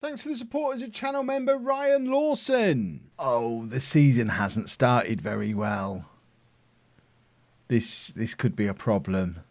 Thanks for the support as a channel member, Ryan Lawson. Oh, the season hasn't started very well. This could be a problem.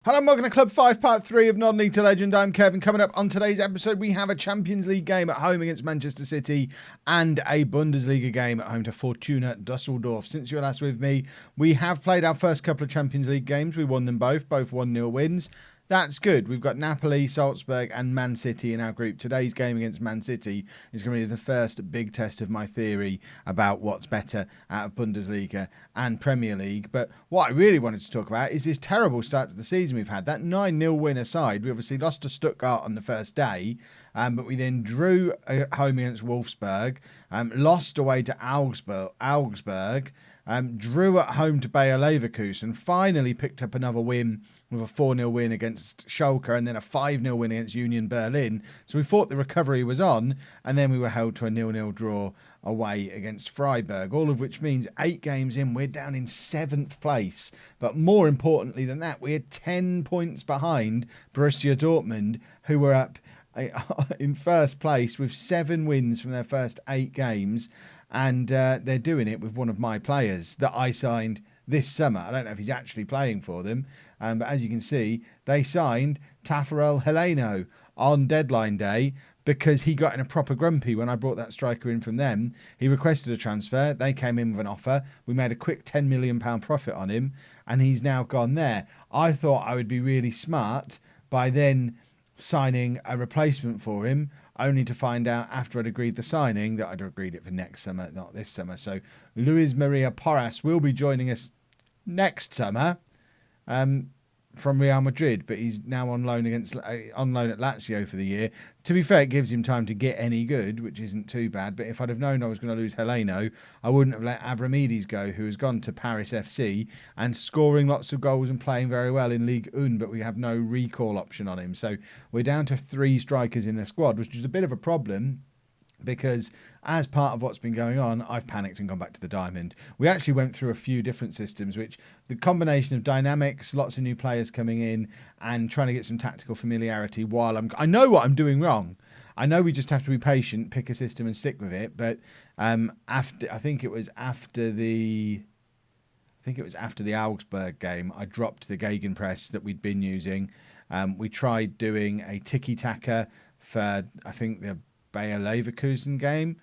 Hello and welcome to Club 5 Part 3 of Non-League to Legend. I'm Kevin. Coming up on today's episode, we have a Champions League game at home against Manchester City and a Bundesliga game at home to Fortuna Dusseldorf. Since you were last with me, we have played our first couple of Champions League games. We won them both 1-0 wins. That's good. We've got Napoli, Salzburg and Man City in our group. Today's game against Man City is going to be the first big test of my theory about what's better out of Bundesliga and Premier League. But what I really wanted to talk about is this terrible start to the season we've had. That 9-0 win aside, we obviously lost to Stuttgart on the first day, but we then drew at home against Wolfsburg, lost away to Augsburg, drew at home to Bayer Leverkusen, finally picked up another win with a 4-0 win against Schalke and then a 5-0 win against Union Berlin. So we thought the recovery was on, and then we were held to a 0-0 draw away against Freiburg, all of which means 8 games in, we're down in 7th place. But more importantly than that, we're 10 points behind Borussia Dortmund, who were up in first place with 7 wins from their first 8 games. And they're doing it with one of my players that I signed this summer. I don't know if he's actually playing for them, but as you can see, they signed Tafarel Heleno on deadline day because he got in a proper grumpy when I brought that striker in from them. He requested a transfer. They came in with an offer. We made a quick £10 million profit on him, and he's now gone there. I thought I would be really smart by then signing a replacement for him, only to find out after I'd agreed the signing that I'd agreed it for next summer, not this summer. So Luis Maria Porras will be joining us next summer from Real Madrid, but he's now on loan at Lazio for the year. To be fair, it gives him time to get any good, which isn't too bad. But if I'd have known I was going to lose Heleno, I wouldn't have let Avramides go, who has gone to Paris FC and scoring lots of goals and playing very well in Ligue 1, but we have no recall option on him. So we're down to 3 strikers in the squad, which is a bit of a problem, because as part of what's been going on, I've panicked and gone back to the diamond. We actually went through a few different systems, which the combination of dynamics, lots of new players coming in, and trying to get some tactical familiarity while I know what I'm doing wrong. I know we just have to be patient, pick a system and stick with it. But I think it was after the Augsburg game, I dropped the Gegenpress that we'd been using. We tried doing a tiki-taka for, I think, the Bayer Leverkusen game,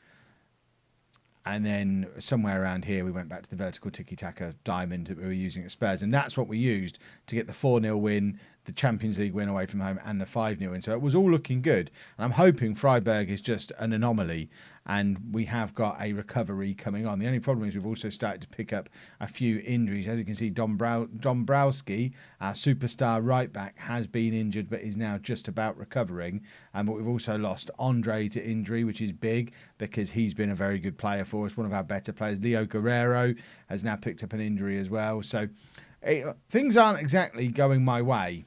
and then somewhere around here we went back to the vertical tiki-taka diamond that we were using at Spurs, and that's what we used to get the 4-0 win, the Champions League win away from home, and the 5-0 win. So it was all looking good, and I'm hoping Freiburg is just an anomaly and we have got a recovery coming on. The only problem is we've also started to pick up a few injuries. As you can see, Dombrowski, our superstar right back, has been injured but is now just about recovering. But we've also lost Andre to injury, which is big because he's been a very good player for us, one of our better players. Leo Guerrero has now picked up an injury as well. So things aren't exactly going my way.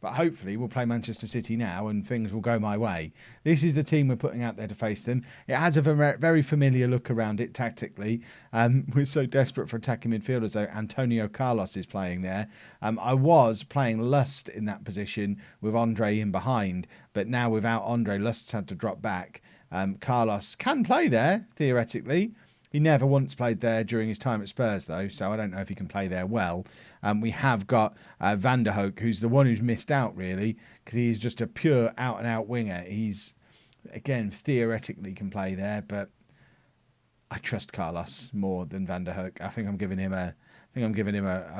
But hopefully we'll play Manchester City now and things will go my way. This is the team we're putting out there to face them. It has a very familiar look around it tactically. We're so desperate for attacking midfielders, though. Antonio Carlos is playing there. I was playing Lust in that position with Andre in behind. But now without Andre, Lust's had to drop back. Carlos can play there, theoretically. He never once played there during his time at Spurs, though, so I don't know if he can play there well. We have got Van der Hoek, who's the one who's missed out, really, because he's just a pure out-and-out winger. He's, again, theoretically can play there, but I trust Carlos more than Van der Hoek. I think I'm giving him a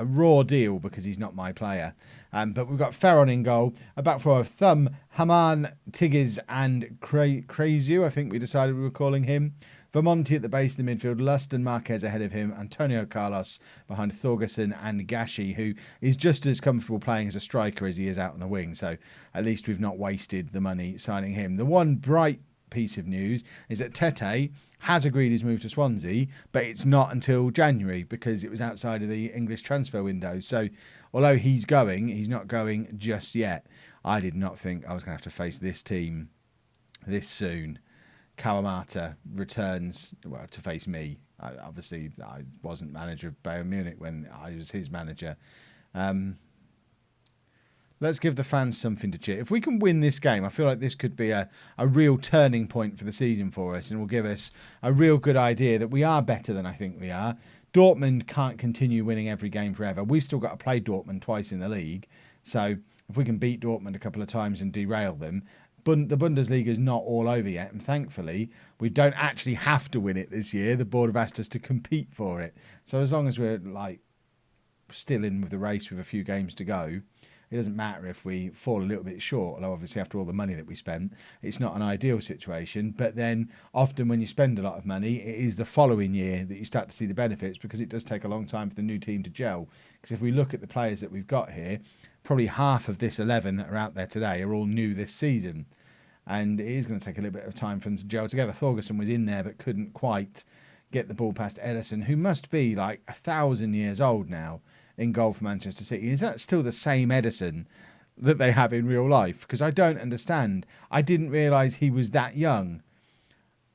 raw deal because he's not my player. But we've got Ferron in goal, a back four of Thumb, Haman, Tigges, and Krazu, I think we decided we were calling him. Vermonti at the base of the midfield, Lust and Marquez ahead of him, Antonio Carlos behind Thorgerson and Gashi, who is just as comfortable playing as a striker as he is out on the wing. So at least we've not wasted the money signing him. The one bright piece of news is that Tete has agreed his move to Swansea, but it's not until January because it was outside of the English transfer window. So although he's going, he's not going just yet. I did not think I was going to have to face this team this soon. Kawamata returns to face me. Obviously, I wasn't manager of Bayern Munich when I was his manager. Let's give the fans something to cheer. If we can win this game, I feel like this could be a real turning point for the season for us and will give us a real good idea that we are better than I think we are. Dortmund can't continue winning every game forever. We've still got to play Dortmund twice in the league. So if we can beat Dortmund a couple of times and derail them, the Bundesliga is not all over yet. And thankfully, we don't actually have to win it this year. The board have asked us to compete for it. So as long as we're still in with the race with a few games to go, it doesn't matter if we fall a little bit short, although obviously after all the money that we spent, it's not an ideal situation. But then often when you spend a lot of money, it is the following year that you start to see the benefits, because it does take a long time for the new team to gel. Because if we look at the players that we've got here, probably half of this 11 that are out there today are all new this season. And it is going to take a little bit of time for them to gel together. Thorgerson was in there but couldn't quite get the ball past Ederson, who must be 1,000 years old now, in goal for Manchester City. Is that still the same Ederson that they have in real life? Because I don't understand. I didn't realise he was that young.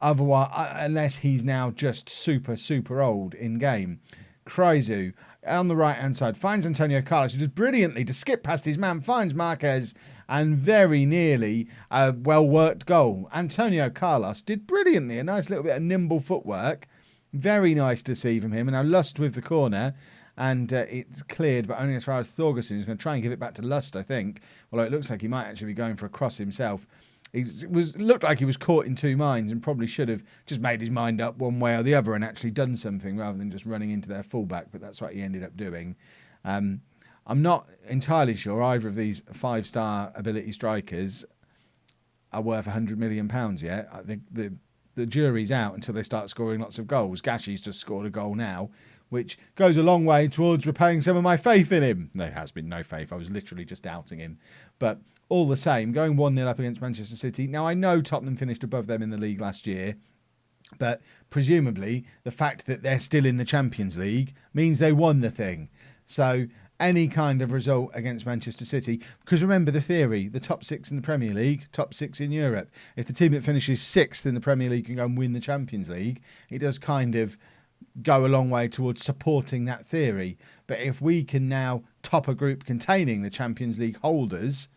Otherwise, unless he's now just super, super old in game. Kryzu on the right-hand side finds Antonio Carlos, who does brilliantly to skip past his man, finds Marquez, and very nearly a well-worked goal. Antonio Carlos did brilliantly. A nice little bit of nimble footwork. Very nice to see from him. And now Lust with the corner. And it's cleared, but only as far as Thorgerson. He's going to try and give it back to Lust, I think. Although it looks like he might actually be going for a cross himself. Looked like he was caught in two minds and probably should have just made his mind up one way or the other and actually done something rather than just running into their fullback. But that's what he ended up doing. I'm not entirely sure either of these 5-star ability strikers are worth £100 million yet. I think the jury's out until they start scoring lots of goals. Gashi's just scored a goal now, which goes a long way towards repaying some of my faith in him. There has been no faith. I was literally just doubting him. But all the same, going 1-0 up against Manchester City. Now, I know Tottenham finished above them in the league last year, but presumably the fact that they're still in the Champions League means they won the thing. So any kind of result against Manchester City, because remember the theory, the top 6 in the Premier League, top 6 in Europe. If the team that finishes 6th in the Premier League can go and win the Champions League, it does kind of go a long way towards supporting that theory. But if we can now top a group containing the Champions League holders,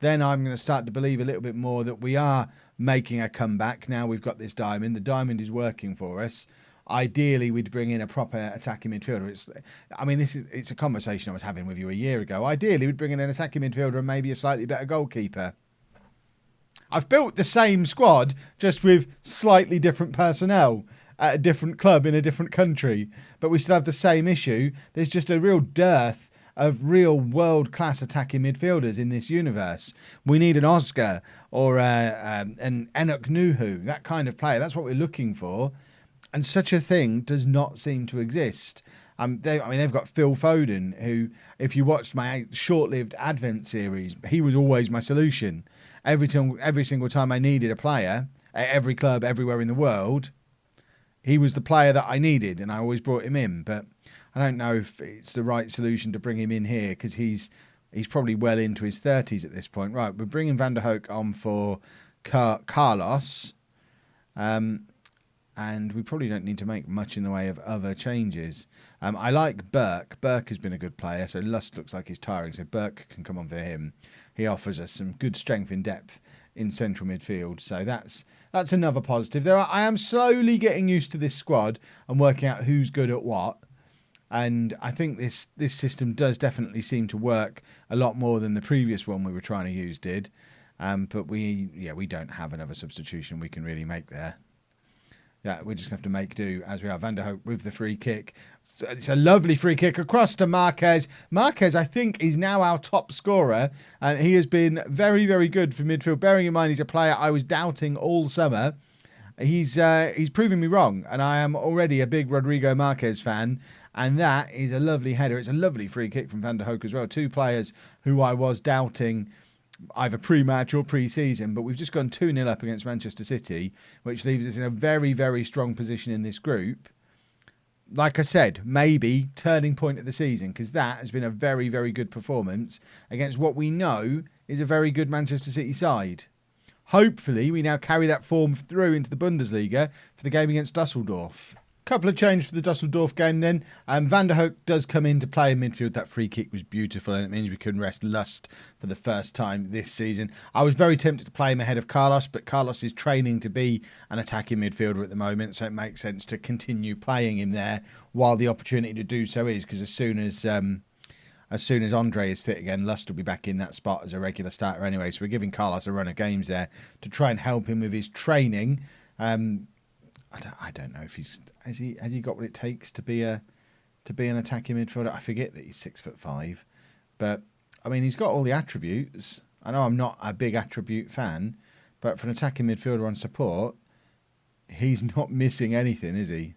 then I'm going to start to believe a little bit more that we are making a comeback. Now we've got this diamond. The diamond is working for us. Ideally, we'd bring in a proper attacking midfielder. It's a conversation I was having with you a year ago. Ideally, we'd bring in an attacking midfielder and maybe a slightly better goalkeeper. I've built the same squad, just with slightly different personnel at a different club in a different country, but we still have the same issue. There's just a real dearth of real world-class attacking midfielders in this universe. We need an Oscar or an Enoch Nuhu, that kind of player. That's what we're looking for, and such a thing does not seem to exist. They've got Phil Foden, who, if you watched my short-lived Advent series, he was always my solution. Every single time I needed a player, at every club, everywhere in the world, he was the player that I needed, and I always brought him in. But I don't know if it's the right solution to bring him in here, because he's probably well into his 30s at this point. Right, we're bringing Van der Hoek on for Carlos, and we probably don't need to make much in the way of other changes. I like Burke. Burke has been a good player, so Lust looks like he's tiring, so Burke can come on for him. He offers us some good strength in depth in central midfield, so that's another positive. I am slowly getting used to this squad and working out who's good at what, and I think this system does definitely seem to work a lot more than the previous one we were trying to use did. But we don't have another substitution we can really make there. Yeah, we're just going to have to make do as we are. Van der Hoek with the free kick. It's a lovely free kick across to Marquez. Marquez, I think, is now our top scorer. He has been very, very good for midfield. Bearing in mind he's a player I was doubting all summer. He's proving me wrong, and I am already a big Rodrigo Marquez fan. And that is a lovely header. It's a lovely free kick from Van der Hoek as well. Two players who I was doubting either pre-match or pre-season, but we've just gone 2-0 up against Manchester City, which leaves us in a very, very strong position in this group. Like I said, maybe turning point of the season, because that has been a very, very good performance against what we know is a very good Manchester City side. Hopefully, we now carry that form through into the Bundesliga for the game against Dusseldorf. Couple of changes for the Dusseldorf game then. Van der Hoek does come in to play in midfield. That free kick was beautiful, and it means we can rest Lust for the first time this season. I was very tempted to play him ahead of Carlos, but Carlos is training to be an attacking midfielder at the moment, so it makes sense to continue playing him there while the opportunity to do so is, because as soon as Andre is fit again, Lust will be back in that spot as a regular starter anyway. So we're giving Carlos a run of games there to try and help him with his training. I don't know if has he got what it takes to be an attacking midfielder. I forget that he's 6'5", but I mean he's got all the attributes. I know I'm not a big attribute fan, but for an attacking midfielder on support, he's not missing anything, is he?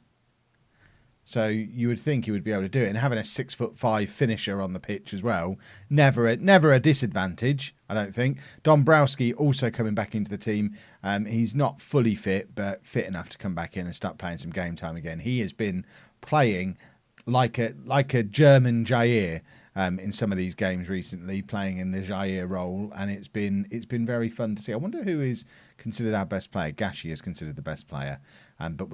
So you would think he would be able to do it, and having a 6'5" finisher on the pitch as well, never a disadvantage, I don't think. Dombrowski also coming back into the team. He's not fully fit, but fit enough to come back in and start playing some game time again. He has been playing like a German Jair in some of these games recently, playing in the Jair role, and it's been very fun to see. I wonder who is considered our best player. Gashi is considered the best player. But I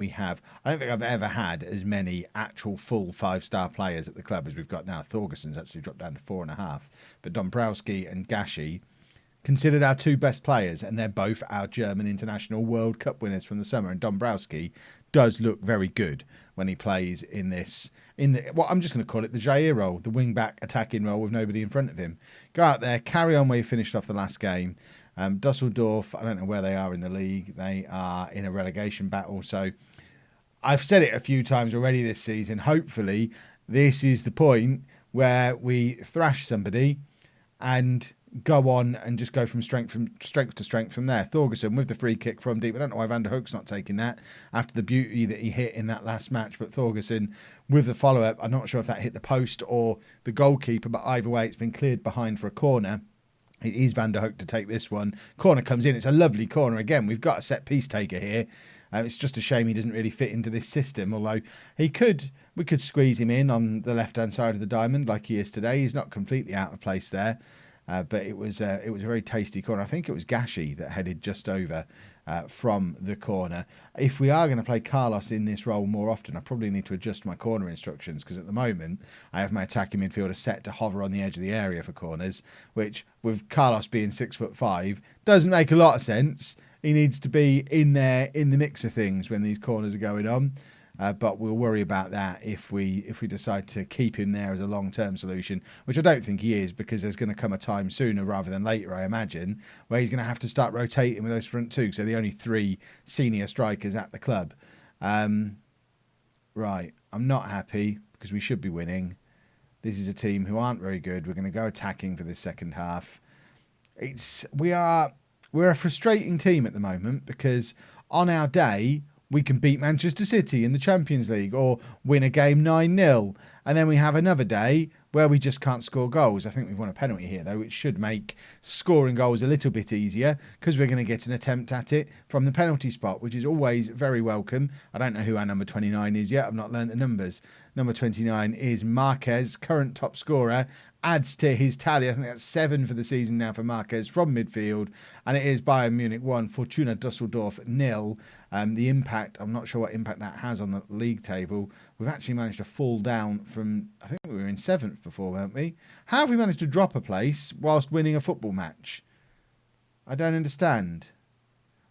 don't think I've ever had as many actual full 5-star players at the club as we've got now. Thorgerson's actually dropped down to 4.5. But Dombrowski and Gashi considered our two best players, and they're both our German International World Cup winners from the summer. And Dombrowski does look very good when he plays in what I'm just going to call it the Jair role, the wing-back attacking role with nobody in front of him. Go out there, carry on where you finished off the last game. Dusseldorf, I don't know where they are in the league. They are in a relegation battle. So I've said it a few times already this season. Hopefully, this is the point where we thrash somebody and go on and just go from strength to strength from there. Thorgerson with the free kick from deep. I don't know why Van der Hoek's not taking that after the beauty that he hit in that last match. But Thorgerson with the follow-up, I'm not sure if that hit the post or the goalkeeper, but either way, it's been cleared behind for a corner. It is Van der Hoek to take this one. Corner comes in. It's a lovely corner. Again, we've got a set-piece taker here. It's just a shame he doesn't really fit into this system, although we could squeeze him in on the left-hand side of the diamond like he is today. He's not completely out of place there, but it was a very tasty corner. I think it was Gashi that headed just over from the corner. If we are going to play Carlos in this role more often, I probably need to adjust my corner instructions, because at the moment I have my attacking midfielder set to hover on the edge of the area for corners, which with Carlos being 6'5" doesn't make a lot of sense. He needs to be in there in the mix of things when these corners are going on. But we'll worry about that if we decide to keep him there as a long-term solution, which I don't think he is, because there's going to come a time sooner rather than later, I imagine, where he's going to have to start rotating with those front two, because they're the only 3 senior strikers at the club. Right, I'm not happy because we should be winning. This is a team who aren't very good. We're going to go attacking for this second half. We're a frustrating team at the moment, because on our day we can beat Manchester City in the Champions League or win a game 9-0. And then we have another day where we just can't score goals. I think we've won a penalty here, though, which should make scoring goals a little bit easier, because we're going to get an attempt at it from the penalty spot, which is always very welcome. I don't know who our number 29 is yet. I've not learned the numbers. Number 29 is Marquez, current top scorer, adds to his tally. I think that's 7 for the season now for Marquez from midfield. And it is Bayern Munich 1, Fortuna Dusseldorf 0. The impact, I'm not sure what impact that has on the league table. We've actually managed to fall down from, I think we were in 7th before, weren't we? How have we managed to drop a place whilst winning a football match? I don't understand.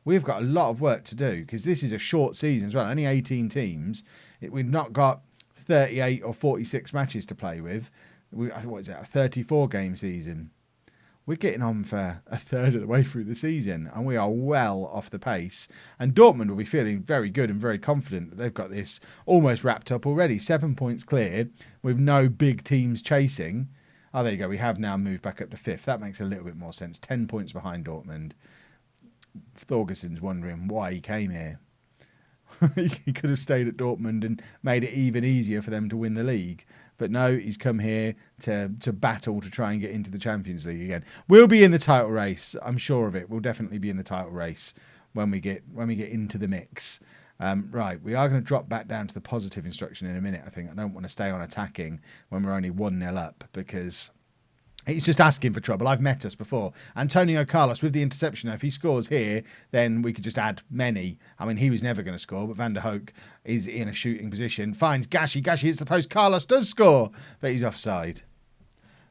We've got a lot of work to do, because this is a short season as well. Only 18 teams. We've not got 38 or 46 matches to play with. What is it, a 34-game season? We're getting on for a third of the way through the season, and we are well off the pace. And Dortmund will be feeling very good and very confident that they've got this almost wrapped up already. 7 points clear with no big teams chasing. Oh, there you go. We have now moved back up to 5th. That makes a little bit more sense. 10 points behind Dortmund. Thorgerson's wondering why he came here. He could have stayed at Dortmund and made it even easier for them to win the league. But no, he's come here to battle to try and get into the Champions League again. We'll be in the title race. I'm sure of it. We'll definitely be in the title race when we get into the mix. Right, we are going to drop back down to the positive instruction in a minute, I think. I don't want to stay on attacking when we're only 1-0 up, because He's just asking for trouble. I've met us before. Antonio Carlos with the interception. If he scores here, then we could just add many. I mean, he was never going to score, but Van der Hoek is in a shooting position. Finds Gashi. Gashi hits the post. Carlos does score, but he's offside.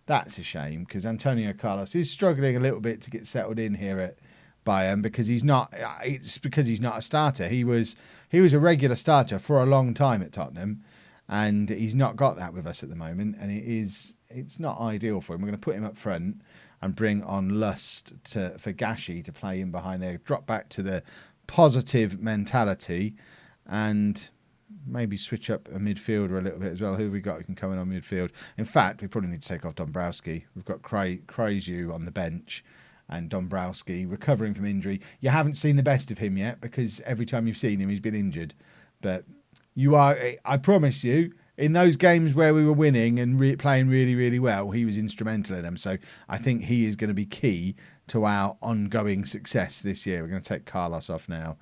That's a shame because Antonio Carlos is struggling a little bit to get settled in here at Bayern because he's not. It's because he's not a starter. He was a regular starter for a long time at Tottenham, and he's not got that with us at the moment, and it's not ideal for him. We're going to put him up front and bring on Lust for Gashi to play in behind there. Drop back to the positive mentality and maybe switch up a midfielder a little bit as well. Who have we got who can come in on midfield? In fact, we probably need to take off Dombrowski. We've got Krajzu on the bench and Dombrowski recovering from injury. You haven't seen the best of him yet because every time you've seen him, he's been injured. But I promise you, in those games where we were winning and playing really, really well, he was instrumental in them. So I think he is going to be key to our ongoing success this year. We're going to take Carlos off now.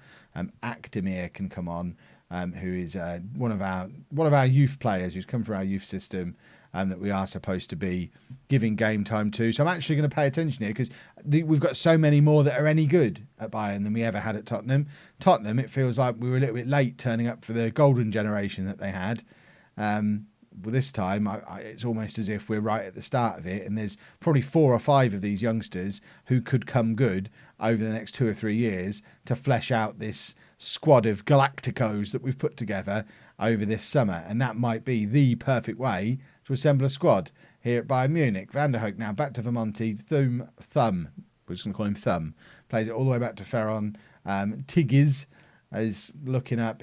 Akdemir can come on, who is one of our youth players who's come from our youth system, that we are supposed to be giving game time to. So I'm actually going to pay attention here because we've got so many more that are any good at Bayern than we ever had at Tottenham. Tottenham, it feels like we were a little bit late turning up for the golden generation that they had. Well, this time, it's almost as if we're right at the start of it, and there's probably 4 or 5 of these youngsters who could come good over the next 2 or 3 years to flesh out this squad of Galacticos that we've put together over this summer, and that might be the perfect way to assemble a squad here at Bayern Munich. Van der Hoek now back to Vermonti. Thumb, we're just going to call him Thumb, plays it all the way back to Ferron. Tigges is looking up.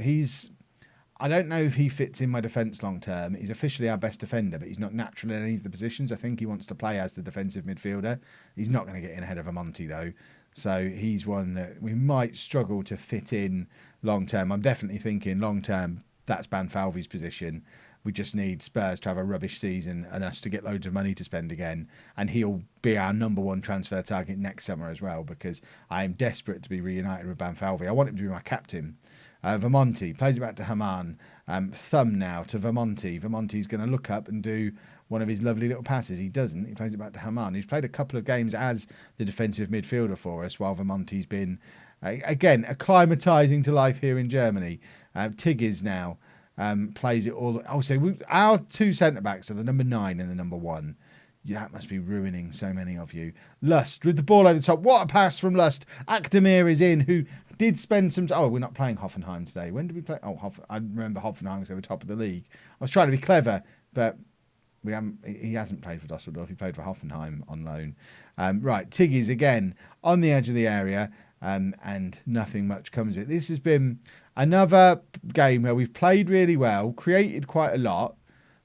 I don't know if he fits in my defence long term. He's officially our best defender, but he's not natural in any of the positions. I think he wants to play as the defensive midfielder. He's not going to get in ahead of Vermonti though. So he's one that we might struggle to fit in long term. I'm definitely thinking long term, that's Banfalvi's position. We just need Spurs to have a rubbish season and us to get loads of money to spend again. And he'll be our #1 transfer target next summer as well, because I am desperate to be reunited with Banfalvi. I want him to be my captain. Vermonti plays it back to Haman. Thumb now to Vermonti. Vermonti's going to look up and do one of his lovely little passes. He doesn't. He plays it back to Haman, who's played a couple of games as the defensive midfielder for us, while Vermonti's been, again, acclimatising to life here in Germany. Tigges now plays it all. Also, our 2 centre-backs are the #9 and the #1. Yeah, that must be ruining so many of you. Lust with the ball over the top. What a pass from Lust. Akdemir is in, who did spend some... Oh, we're not playing Hoffenheim today. When did we play? Oh, I remember Hoffenheim because they were top of the league. I was trying to be clever, but he hasn't played for Dusseldorf. He played for Hoffenheim on loan. Right, Tigges again on the edge of the area, and nothing much comes of it. This has been another game where we've played really well, created quite a lot,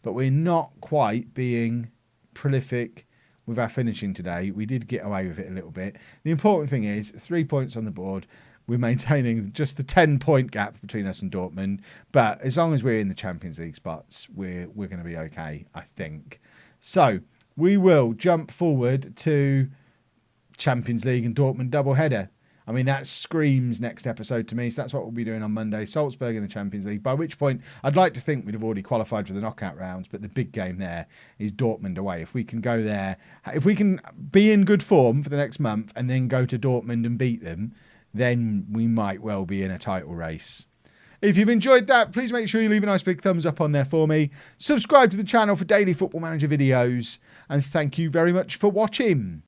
but we're not quite being prolific with our finishing today. We did get away with it a little bit. The important thing is 3 points on the board. We're maintaining just the 10-point gap between us and Dortmund, but as long as we're in the Champions League spots, we're going to be okay, I think. So we will jump forward to Champions League and Dortmund doubleheader. I mean, that screams next episode to me. So that's what we'll be doing on Monday. Salzburg in the Champions League, by which point I'd like to think we'd have already qualified for the knockout rounds. But the big game there is Dortmund away. If we can go there, if we can be in good form for the next month and then go to Dortmund and beat them, then we might well be in a title race. If you've enjoyed that, please make sure you leave a nice big thumbs up on there for me. Subscribe to the channel for daily Football Manager videos. And thank you very much for watching.